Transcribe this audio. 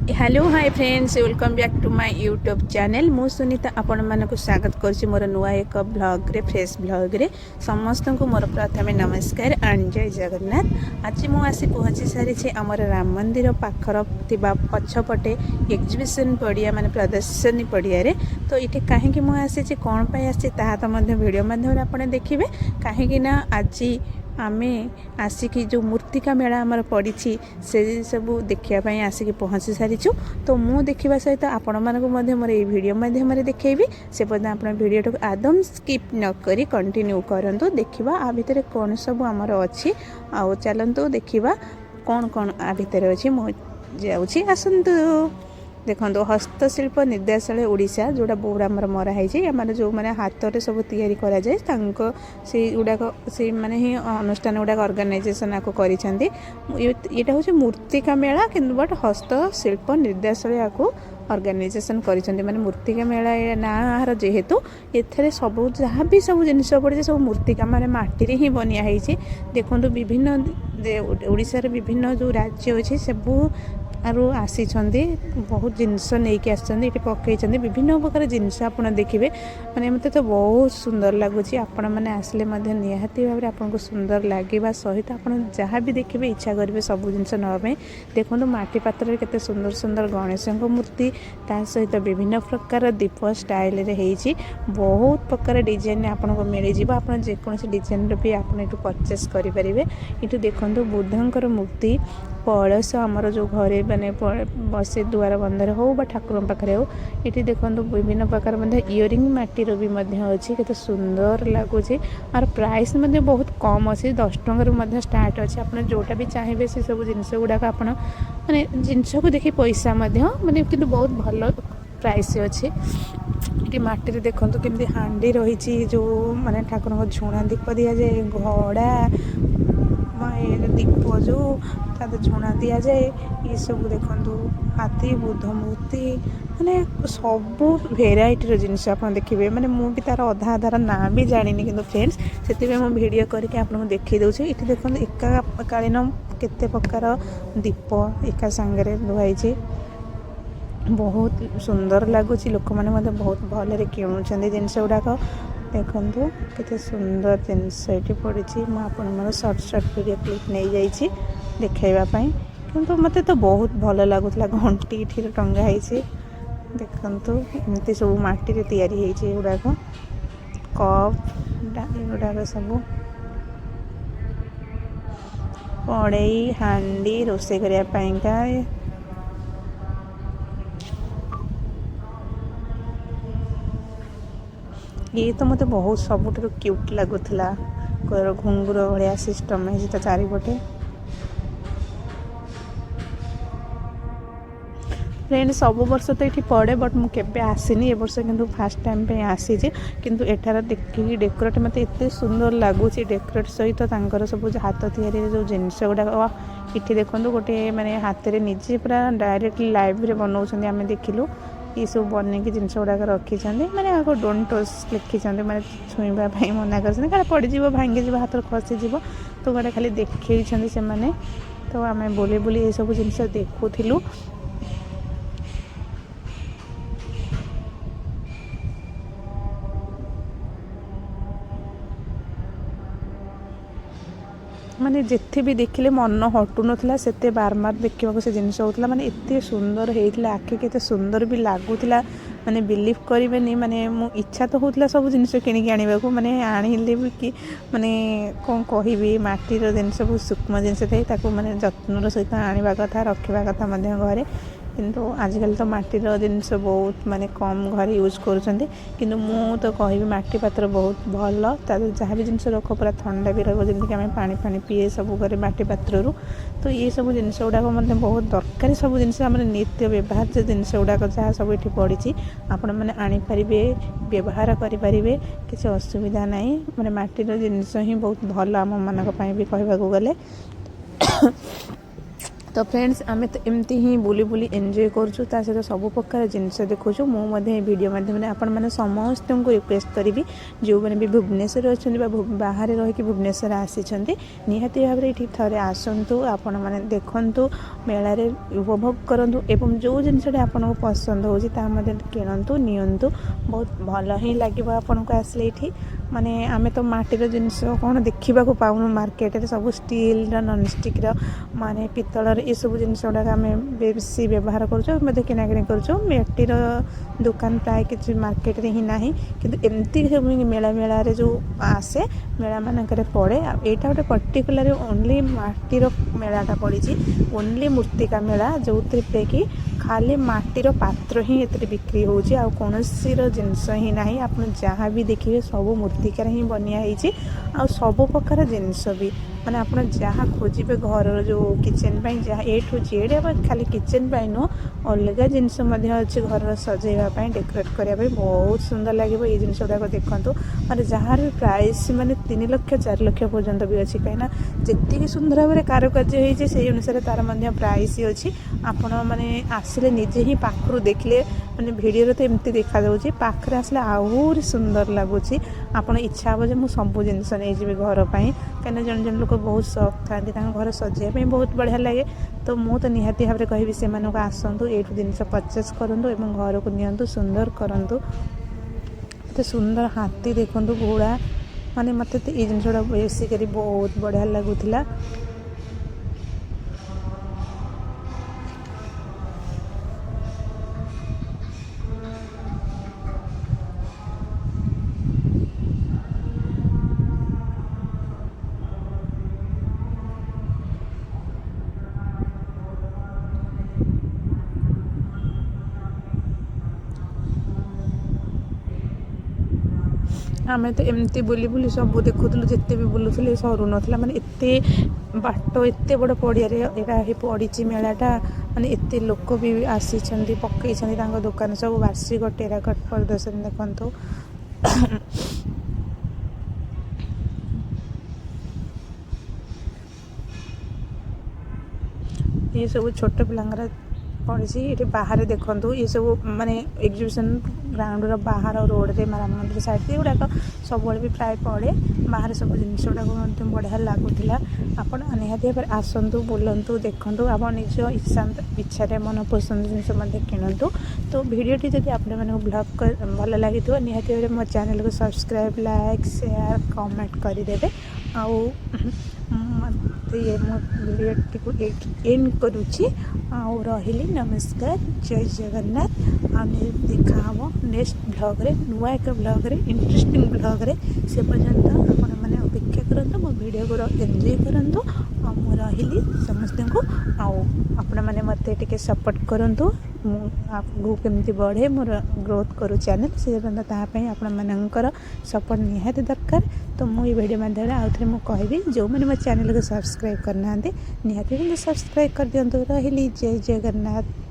Hello hi friends welcome back to my YouTube channel मु सुनीता आपण मानक स्वागत करछि मोर नुआ एक ब्लॉग रे फ्रेश ब्लॉग रे समस्त को मोर प्रथम नमस्कार एंड जय जगन्नाथ। आज मु आसी पहुँची सारी आमर राम मंदिर पाखर पछपटे एग्जिबिशन पड़िया माने प्रदर्शनी पड़िया रे। तो ये कहीं मुझे आसी कौन पाई आसी ताहा तो वीडियो माध्यम आप देखिए कहीं आज आमे आसिकी जो मूर्तिका मेला आमर पड़ी से सब देखापी आसिक पहुँची सारीचु। तो मु देखा सहित आपण मानक मोर ये वीडियो माध्यम देखेबी से पर्यटन आप वीडियो आदम स्किप न करी कंटिन्यू करंतु देखिबा आ भितर कौन सब आमर अच्छी आउ चलतु देखिबा कौन कौन आ भितर अच्छी मु जाऊँगी आसतु। देखो हस्तशिल्प निर्देशालय ओडिशा जोड़ा बोर्ड आमर मराई आम जो मैंने हाथ में सब तैयारी कराए से गुड़ाक से माने ही अनुष्ठान गुड़ाक अर्गानाइजेसन आपको करा हूँ मूर्तिका मेला कि बट हस्तशिल्प निर्देशालय आपको अर्गानाइजेसन करिसेंती माने मूर्तिका मेला ना जेहेतु एथरे सब जहाँ भी सब जिनस पड़े सब मूर्तिका माने माटी ही बनिया है। देखो विभिन्न ओडिशा रे विभिन्न जो राज्य अच्छे सब आरु आसी बहुत जिनस नहीं आसते पकई विभिन्न प्रकार जिनस आप देखिए माने मत तो बहुत सुंदर लगुच आपण मैंने आसले निहाती भाव आपको सुंदर लगे सहित आप जहाँ भी देखिए इच्छा करेंगे सब जिनस नापी। देखो माटी पात्र केते सुंदर सुंदर गणेश मूर्ति ता सहित विभिन्न प्रकार दीप स्टाइल रे बहुत प्रकार डिजाइन आपको मिल जाव आप जेकोसी डिजाइन भी आप परचेस करेंगे। ये देखो बुद्धंकर मूर्ति कलश आमर जो घरे माने बसे द्वार बंधर हो बा ठाकुर पाखे हो ये देखो विभिन्न प्रकार इयरिंग माटीर भी अच्छी केते सुंदर लगुच और प्राइस बहुत कम अच्छे 10 टंकार स्टार्ट अच्छे आप जोटा भी चाहिए से सब जिनस गुड़ाक आप माने जिनस को देखिए पैसा माने कि बहुत भल प्राइस अच्छे। ये माटी देखो केमती हांडी रही जो माने ठाकुर झुणा दीप दि जाए घड़ा दीप जो झुणा दि जाए ये सब देखो हाथी बुद्ध मूर्ति माने सब भेराइटर जिनस आप देखिए माने मुझे तार अधा अधार ना भी जानी कि फ्रेंड्स से मुझे भिडियो करके आपको देखी दूसरी। ये देखो एकाकालीन केते प्रकार दीप एका सांगे लुहाई बहुत सुंदर लगुच लोक मैंने बहुत भल किणुंट जिनस गुड़ाक देखु केते सुंदर जिनस ये पड़ी मुझे सर्ट वीडियो क्लिप नहीं जाइए देखाइवाई किंतु मते तो बहुत भल लगुला घंटी टंगाई देखु एमती सब माटी तैयारी गुड़ाक कप गुड़ाक सब कड़ई हांडी रोषे करने ये तो मत बहुत सबुठ क्यूट लगुला घुंगुर भाया सिस्टम है चारिपटे। फ्रेंड सब वर्ष तो ये पड़े बट मुझे आसनी ए वर्ष कि फास्ट टाइम पे आसी किंतु एठार देखिए डेकोरेट मत एत सुंदर लगुच डेकोरेट सहित सब हाथ तैयारी जो जिनस गुड़ाक ये देखो गोटे माने हाथ में निजे पूरा डायरेक्ट लाइव रे बनाऊँ आम देखिलु ये सब बनई जिनस गुड़ाक रखी मैंने आगे डोंट टच लिखी मैंने छुईवाई मना कर पड़ज भांगी हाथ खसीज तो गोटे खाली देखी से मैंने तो आम बुले बुले ये सब जिनस देखुलु। माने जिथे भी देखिले मन हटु नथला सेते बार बार देखा से जिनस होता माने एते सुंदर होता आखि के सुंदर भी लगुला माने बिलीव करेनि माने मो इच्छा तो होता सब जिनस किणिक आने को माने आनिले भी कि माने कौन कहि माटीर जिनस बहुत सूक्ष्म जिनस थाई माने जत्नर सहित आने कथा रखा कथा घरे किंतु आजिकल तो माटीर जिनस बहुत माने कम घर यूज करुँच किंतु मु तो कहि माटी पात्र बहुत भल जहाँ भी जिनस रख पूरा ठंडा भी रही आम पानी पानी पीए सब घरे माटी पात्र तो ये सब जिनस गुड़ाक मतलब बहुत दरकार सब जिनस नित्य व्यवहार जो जिनस गुड़ाक जहाँ सब ये पड़ी आपण मैंने आनीपारे व्यवहार करें किसी असुविधा ना मैंने माटीर जिनस ही बहुत भल आम मानी कहवाक गले। तो फ्रेंड्स आम तो एमती ही बुली बुली एंजॉय करूँ ता सहित सब प्रकार जिनस देखुँ मुझे वीडियो माध्यम आपण मैंने समस्त को रिक्वेस्ट करी जो मैंने भी भुवनेश्वर अच्छा बाहर रहीकि भुवनेश्वर आसी निहाती भाव ये थे आसतु आपण मैंने देखु मेला उपभोग करूँ एवं जो जिनसा आपको पसंद हो किणतु नियंतु बहुत भल ही लगे आपन को आसले ये माने आम तो माटीर जिनस कौन देखा पाऊँ मार्केट सब स्टील नॉन स्टिक माने पितल ये सब जिनस गुड़ाक आम बेसी व्यवहार कर किणाकिणी कर दुकान प्राय किसी मार्केट रे ही नहीं किंतु एमती मेला मेला रे जो आसे मेला मानक पड़े यहाँ गोटे पर्टिकुलर ओनली माटीर मेलाटा पड़ी ओनली मूर्तिका मेला जो थे कि खाली माटीर पात्र ही ये बिक्री होची आ कौनसी जिनस ही ना आप जहाँ भी देखिए सब मूर्तिकार ही बनिया आ सब प्रकार जिनस भी माने आप जहाँ खोजे घर जो किचन जहाँ ए ठू जेड खाली किचन नुह अलग जिनस अच्छी घर सजाइवाई डेकोरेट करने बहुत सुंदर लगे ये जिन गुड़ाक देखूँ माने जहाँ भी प्राइस माने 3 लाख 4 लाख पर्यंत भी अच्छी कहीं जी सुंदर भाव में कारुकार्य होती से अनुसार तार प्राइस अच्छी आपण मैंने आसिले निजे ही पाखु देखले मैंने वीडियो तो एमती देखा जाऊँगी पाखे आसले आहरी सुंदर लगुच आपड़ इच्छा हे मुझे सब जिनस नहीं घर पर कहीं जन जन लोग बहुत शौक था घर सजाइवाई बहुत बढ़िया लगे तो मुझे तो निहाती भाव में कहि से आसतु ये जिनस परचेस करूँ और घर को नियंतु सुंदर करूँ तो सुंदर हाथी देखूँ घोड़ा माने मत तो ये जिन गुड़ा बेसिकली बहुत बढ़िया लगुला आम तो एमती बुली बुली सब देखुलु जिते भी बुलूल सरू नाला माने एत बाट एत बड़ पड़िया पड़ी मेलाटा माने एत लोक भी आसी पकई दुकान सब वार्षिक टेराकट प्रदर्शन देखु ये सब छोट पिला पड़ी ये बाहर देखूँ ये सब माने एग्जिबिशन ग्राउंड बाहर रोड रे राम मंदिर साइड गुड़ाक सब भी प्राय पड़े बाहर सब जिन गुड़ाक बढ़िया लगुला आपण निहाती भाव आसतु बुलतु देखूँ आप निज इच्छा मन पसंद जिन किणतु तो वीडियोटी जब आपने ब्लॉग भल लगी निहाती भाव मो चैनल को सब्सक्राइब लाइक शेयर कमेंट करदे आउ ये मो वीडियोटी को एंड करुच्ची रही नमस्कार जय जगन्नाथ आम देखा हम नेक्स्ट ब्लॉग रे नुआ एक ब्लॉग रे इंटरेस्टिंग ब्लॉग रे से पर्यंत आपण मैंने अपेक्षा करंतु मो वीडियो को एंजॉय करंतु मु रही समस्त को आपण मैंने मत टे सपोर्ट करंतु आगू केमती बढ़े मोर ग्रोथ करू चैनल से तापाई आपण मानकर सपोर्ट निहाती दरकार तो मुझे वीडियो माध्यम आउ थे मुझे जो मैंने मो चैनल को सब्सक्राइब करना निहाती सब्सक्राइब कर दिंतु रही जय जगन्नाथ।